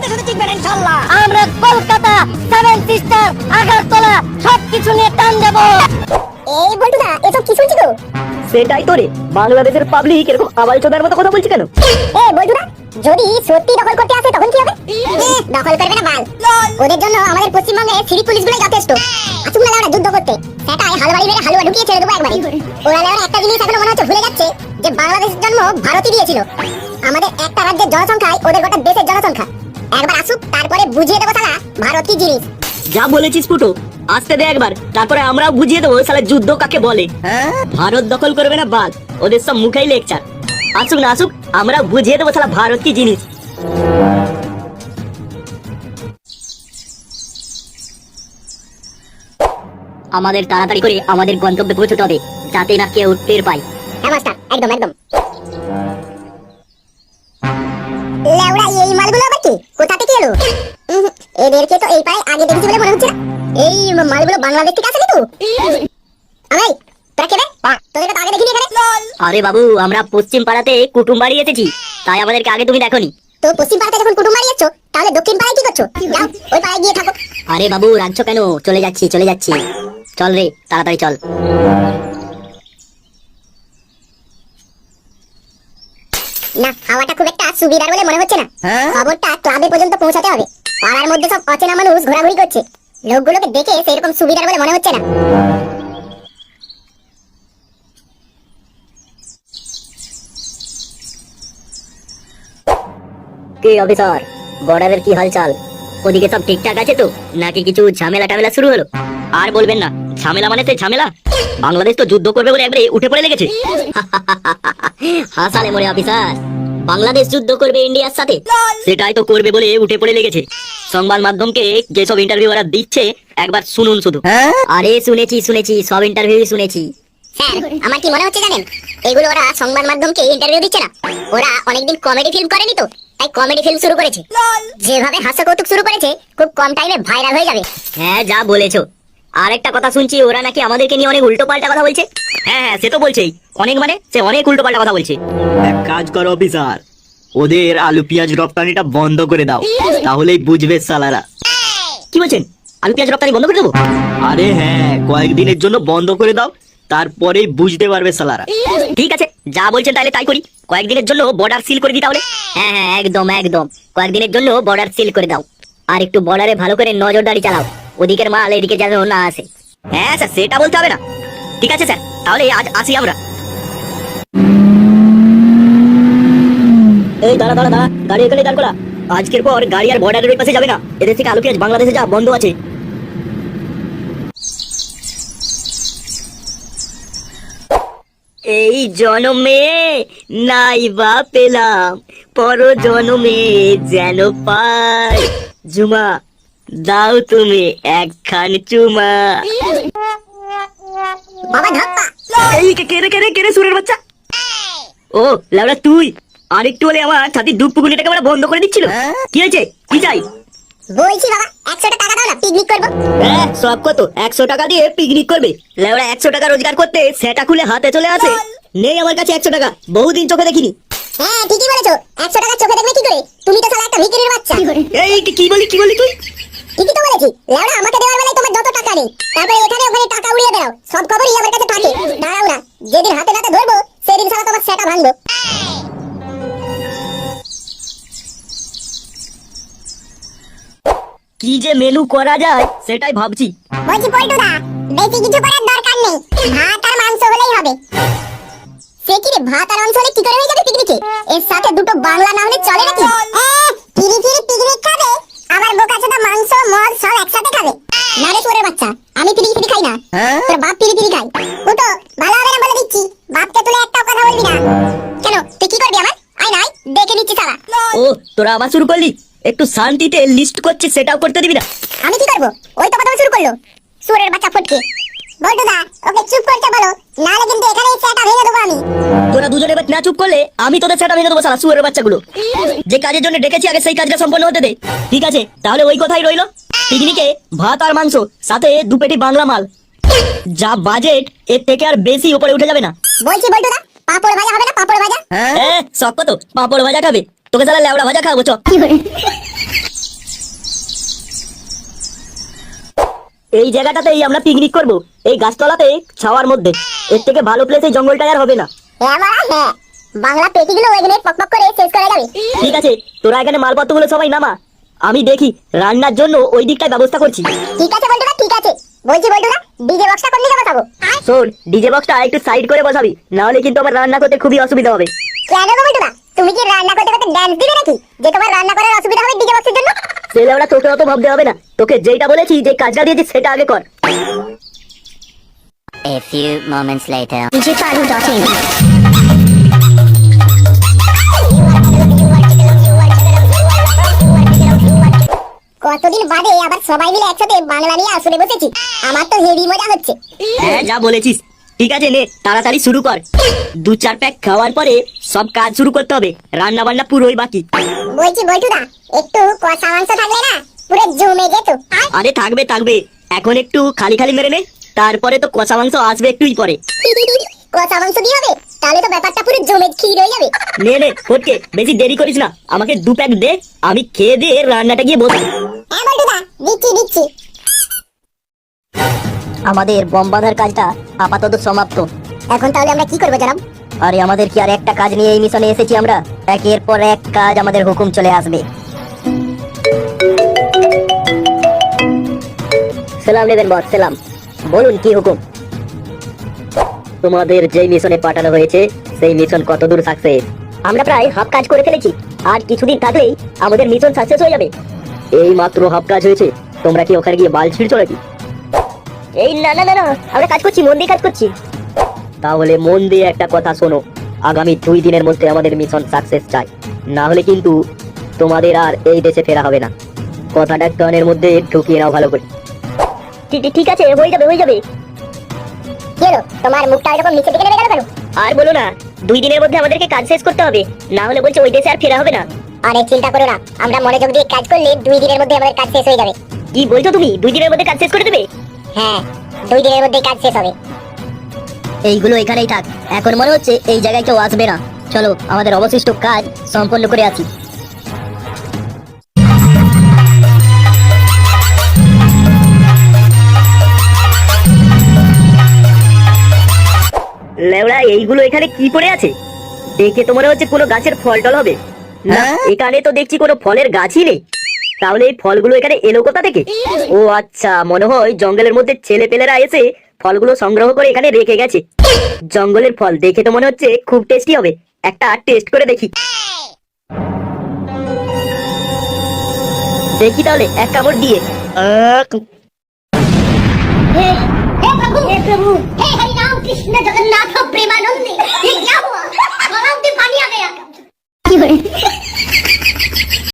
আমরা Kolkata, seven sister, Agartala সবকিছু নিয়ে টান দেবো। এই বলটুদা এসব কি শুনছি গো? সেটাই তো রে, বাংলাদেশের পাবলিক এরকম আবালচোদার মতো কথা বলছে কেন? এ বলটুদা, যদি সত্যি দখল করতে আসে তখন কি হবে? দখল করবে না বাল, ওদের জন্য আমাদের পশ্চিমবঙ্গে সিটি পুলিশগুলোই যথেষ্ট। আসুন না ওরা যুদ্ধ করতে, সেটাই হালুয়াড়ি মেরে হালুয়া ঢুকিয়ে ছেড়ে দেবো একবারে। ওরা একটা জিনিস এখনো মনে হচ্ছে ভুলে যাচ্ছে, যে বাংলাদেশের জন্ম ভারতই দিয়েছিল। আমাদের একটা রাজ্যের জনসংখ্যায় ওদের গোটা দেশের জনসংখ্যা। একবার আসুক, তারপরে বুঝিয়ে দেবো শালা ভারত কি জিনিস। যা বলেছিস ফুটো, আসতে দে একবার, তারপরে আমরাও বুঝিয়ে দেবো শালা যুদ্ধ কাকে বলে। ভারত দখল করবে না বাল, ওদের সব মুখেই লেকচার। আসুক না আসুক, আমরা বুঝিয়ে দেবো শালা ভারত কি জিনিস। আমাদের তাড়াতাড়ি করে আমাদের গন্তব্যে পৌঁছতে হবে, যাতে না কেউ টের পায়। হ্যাঁ মাস্টার, একদম একদম। লেওড়া এই মালগুলো আবার কি? কোথা থেকে এলো? এদেরকে তো এই পাড়ায় আগে দেখেছি বলে মনে হচ্ছে না। এই মালগুলো বাংলাদেশ থেকে আসেনি তো? আমি তোরা কে রে? তোদের তো আগে দেখিনি এখানে। আরে বাবু, আমরা পশ্চিম পাড়াতে কুটুম বাড়ি এসেছি, তাই আমাদেরকে আগে তুমি দেখোনি। তো পশ্চিম পাড়াতে যখন কুটুম বাড়ি যাচ্ছ, তাহলে দক্ষিণ পাড়ায় কি করছো? যাও ওই পাড়ায় গিয়ে থাকো। আরে বাবু, রাখছো কেন? চলে যাচ্ছি চলে যাচ্ছি, চল রে তাড়াতাড়ি চল। না, হাওয়াটা খুব একটা সুবিধার বলে মনে হচ্ছে না। খবরটা ক্লাবে পর্যন্ত পৌঁছাতে হবে। পাড়ার মধ্যে সব অচেনা মানুষ ঘোরাঘুরি করছে, লোকগুলোকে দেখে সেরকম সুবিধার বলে মনে হচ্ছে না। কি অফিসার, বর্ডারের কি হালচাল? ওদিকে সব ঠিকঠাক আছে তো, নাকি কিছু ঝামেলা টামেলা শুরু হলো? আর বলবেন না, ঝামেলা মানে সেই ঝামেলা। বাংলাদেশ তো যুদ্ধ করবে বলে একবারে উঠে পড়ে লেগেছে। হাসালে মরে অফিসার, বাংলাদেশ যুদ্ধ করবে ইন্ডিয়ার সাথে? সেটাই তো করবে বলে উঠে পড়ে লেগেছে। সংবাদ মাধ্যমকে যেসব ইন্টারভিউ ওরা দিচ্ছে একবার শুনুন শুধু। আরে শুনেছি শুনেছি, সব ইন্টারভিউ শুনেছি। স্যার, আমার কি মনে হচ্ছে জানেন, এগুলো ওরা সংবাদ মাধ্যমকে ইন্টারভিউ দিচ্ছে না, ওরা অনেকদিন কমেডি ফিল্ম করেনি তো, তাই কমেডি ফিল্ম শুরু করেছে। যেভাবে হাস্য কৌতুক শুরু করেছে, খুব কম টাইমে ভাইরাল হয়ে যাবে। হ্যাঁ যা বলেছো। আর একটা কথা শুনছি, ওরা নাকি আমাদেরকে নিয়ে অনেক উল্টো পাল্টা কথা বলছে। হ্যাঁ হ্যাঁ, সে তো বলছেই, অনেক মানে সে অনেক উল্টো পাল্টা কথা বলছে। এক কাজ করো অফিসার, ওদের আলু পেঁয়াজ রপ্তানিটা বন্ধ করে দাও, তাহলেই বুঝবে সালারা। কি বলছেন? আলু পেঁয়াজ রপ্তানি বন্ধ করে দেবো? আরে হ্যাঁ, কয়েকদিনের জন্য বন্ধ করে দাও, তারপরেই বুঝতে পারবে সালারা। ঠিক আছে, যা বলছেন তাহলে তাই করি। কয়েকদিনের জন্য বর্ডার সিল করে দিই তাহলে। হ্যাঁ হ্যাঁ, একদম একদম, কয়েকদিনের জন্য বর্ডার সিল করে দাও। আর একটু বর্ডারে ভালো করে নজরদারি চালাও, ওদিকের মাল এদিকে যেন না আসে। হ্যাঁ স্যার, সেটা বলতে হবে না। ঠিক আছে স্যার, তাহলে আজ আসি আমরা। এই দাঁড়া দাঁড়া দাঁড়া, গাড়ি এখানে দাঁড় করা। আজকের পর গাড়ি আর বর্ডারের ওই পাশে যাবে না, এদের থেকে আলু পেঁয়াজ বাংলাদেশে যা বন্ধ আছে। এই জনমে নাই বা পেলাম, পর জনমে যেন পাই। জুমা দাও তুমি একখান চুমা। বাবা ধাপ্পা। এই কে রে সুরের বাচ্চা? ও লাউড়া তুই, আরেকটু হলে আমার ছাতির দুধ পুকুনিটাকে আমরা বন্ধ করে দিচ্ছিল। কি হয়েছে, কি চাই? বলছি বাবা 100 টাকা দাও না, পিকনিক করব। হ্যাঁ সব কত, 100 টাকা দিয়ে পিকনিক করবে? লাউড়া 100 টাকা রোজগার করতে সেটা খুলে হাতে চলে আসে। নেই আমার কাছে 100 টাকা, বহুদিন চোখে দেখিনি। হ্যাঁ ঠিকই বলেছো, 100 টাকা চোখে দেখবে কি করে? তুমি তো শালা একটা ভিখারির বাচ্চা। এই কি বলি তুই? ঠিকই তো বলেছি, লেওড়া আমাকে দেওয়ার বেলায় তোমার যত টাকা নেই, তারপরে এখানে ওখানে টাকা উড়িয়ে দাও, সব খবরই আমার কাছে থাকে। দাঁড়াও না, যেদিন হাতে নাতে ধরবো সেদিন শালা তোমার সেটা ভাঙবো। কি যে মেনু করা যায় সেটাই ভাবছি। বলছি পল্টুদা, বেশি কিছু করার দরকার নেই, ভাত আর মাংস হলেই হবে। সে কি রে, ভাত আর মাংস হলে কি করে হয়ে যাবে পিকনিকে? এর সাথে দুটো বাংলা না হলে চলে নাকি? ফিরি ফিরি পিকনিক খাবে, আবার বোকাচোদা মাংস মদ সব একসাথে খাবে। না রে সুরের বাচ্চা, আমি ফিরি ফিরি খাই না, তোর বাপ ফিরি ফিরি খায়। ফুটো, ভালো হবে না বলে দিচ্ছি, বাপকে তুলে একটাও কথা বলবি না। কেন, তুই কি করবি আমার? আয় নাই, দেখে নিচ্ছি সারা। ও তোরা আবার শুরু করলি? একটু শান্তিতে লিস্ট করছিস, সেটাও করতে দিবি না? আমি কি করবো? ওই তো কথা শুরু করলো সুরের বাচ্চা ফটকে। বল্টুদা, ওকে চুপ করতে বলো, নালে কিন্তু এখানে সেটা ভেঙে দেবো আমি। তোরা দুজনে এবার না চুপ করলে আমি তোদের সেটা ভেঙে দেবো শালা সুরের বাচ্চাগুলো। যে কাজের জন্য ডেকেছি আগে সেই কাজটা সম্পন্ন হতে দে। ঠিক আছে, তাহলে ওই কথাই রইলো। পিকনিকে ভাত আর মাংস, সাথে দু পেটি বাংলা মাল। যা বাজেট, এর থেকে আর বেশি উপরে উঠে যাবে না। বলছি বল্টুদা, পাপড় ভাজা হবে না? পাপড় ভাজা। সব কত পাঁপড় ভাজা খাবে? তোকে শালা লেওড়া ভাজা খাবো চ। এই জায়গাটাতেই আমরা পিকনিক করব, এই গাছতলাতে ছাওয়ার মধ্যে। এর থেকে ভালো প্লেস এই জঙ্গলটাই আর হবে না। হ্যাঁ মারা হ্যাঁ, বাংলা পেটিগুলো ওইখানে পকপক করে শেষ করা যাবে। ঠিক আছে, তোরা এখানে মালপত্রগুলো সবাই নামা, আমি দেখি রান্নার জন্য ওই দিকটায় ব্যবস্থা করছি। ঠিক আছে বল্টুদা, ঠিক আছে। বলছি বল্টুদা, ডিজে বক্সটা কোন দিকে বসাবো? শোন, ডিজে বক্সটা একটু সাইড করে বসাবি, না হলে কিন্তু আমার রান্না করতে খুবই অসুবিধা হবে। কেন গো বল্টুদা, তুমি কি রান্না করতে করতে ডান্স দিবে নাকি, যে তোমার রান্না করার অসুবিধা হবে ডিজে বক্সের জন্য? ছেলে ওরা তোকে অত ভাবতে হবে না, তোকে যেটা বলেছি, যে কাজটা দিয়েছি সেটা আগে কর। A few moments later. DJParu.in কতদিন বাদে আবার সবাই মিলে একসাথে বাংলা নিয়ে আসলে বসেছি, আমার তো হেভি মজা হচ্ছে। হ্যাঁ, যা বলেছিস। ঠিক আছে, নে তাড়াতাড়ি শুরু কর। 2-4 প্যাক খাওয়ার পরে সব কাজ শুরু করতে হবে, রান্না বান্না পুরোই বাকি। বলছি বল্টুদা, একটু কষা মাংস থাকলে না পুরো জমে যেত। আরে থাকবে থাকবে, এখন একটু খালি খালি মেরে নে, তারপরে তো কষা মাংস আসবে একটুই পরে। কষা মাংস দিয়ে হবে, তাহলে তো ব্যাপারটা পুরো জমে ক্ষীর হয়ে যাবে। নে নে ফটকে, বেশি দেরি করিস না, আমাকে 2 প্যাক দে, আমি খেয়ে দিয়ে রান্নাটা গিয়ে বসি। হ্যাঁ বল্টুদা, দিচ্ছি দিচ্ছি। আমাদের বম বাঁধার কাজটা আপাতত সমাপ্ত। এখন তাহলে আমরা কি করবো জানাব? আরে আমাদের কি আর একটা কাজ নিয়ে এই মিশনে এসেছি আমরা? একের পর এক কাজ আমাদের হুকুম চলে আসবে। সালাম নেবেন বস, সালাম। বলুন কি হুকুম? তোমাদের যে মিশনে পাঠানো হয়েছে সেই মিশন কতদূর সাকসেস? আমরা প্রায় হাফ কাজ করে ফেলেছি, আর কিছুদিন থাকলেই আমাদের মিশন সাকসেস হয়ে যাবে। এই মাত্র হাফ কাজ হয়েছে, তোমরা কি ওখানে গিয়ে বাল ছিড়ছো নাকি? এই না না না না, আমরা কাজ করছি, মন দিয়ে কাজ করছি। তাহলে মন দিয়ে একটা কথা শোনো, আগামী 2 দিনের মধ্যে আমাদের মিশন সাকসেস চাই, না হলে কিন্তু তোমাদের আর এই দেশে ফেরা হবে না। কথাটা কানের মধ্যে ঢুকিয়ে নাও ভালো করে। ঠিক আছে, হয়ে যাবে হয়ে যাবে। কি হলো, তোমার মুখটা এরকম নিচে দিকে নেমে গেল কেন? আর বলো না, 2 দিনের মধ্যে আমাদেরকে কাজ শেষ করতে হবে, না হলে বলছে ওই দেশে আর ফেরা হবে না। আরে চিন্তা করো না, আমরা মনোযোগ দিয়ে কাজ করলে 2 দিনের মধ্যে আমাদের কাজ শেষ হয়ে যাবে। কি বলছো তুমি, 2 দিনের মধ্যে কাজ শেষ করে দেবে? হ্যাঁ, 2 দিনের মধ্যে কাজ শেষ হবে। এইগুলো এখানেই থাক, এখন মনে হচ্ছে এই জায়গায় কেউ আসবে না। চলো আমাদের অবশিষ্ট কাজ সম্পন্ন করে আসি। লেওড়া, এইগুলো এখানে কি পড়ে আছে? দেখে তো মনে হচ্ছে কোনো গাছের ফল টল হবে না, এখানে তো দেখছি কোনো ফলের গাছই নেই। তাহলে এই ফলগুলো এখানে এলো কোথা থেকে? ও আচ্ছা, মনে হয় জঙ্গলের মধ্যে ছেলে পেলেরা এসে ফলগুলো সংগ্রহ করে এখানে রেখে গেছে। জঙ্গলের ফল দেখে তো মনে হচ্ছে খুব টেস্টি হবে, একটা টেস্ট করে দেখি। দেখি তাহলে এক কামড় দিয়ে। हे प्रभु, हे हरि राम कृष्ण जगन्नाथ प्रेमानंद।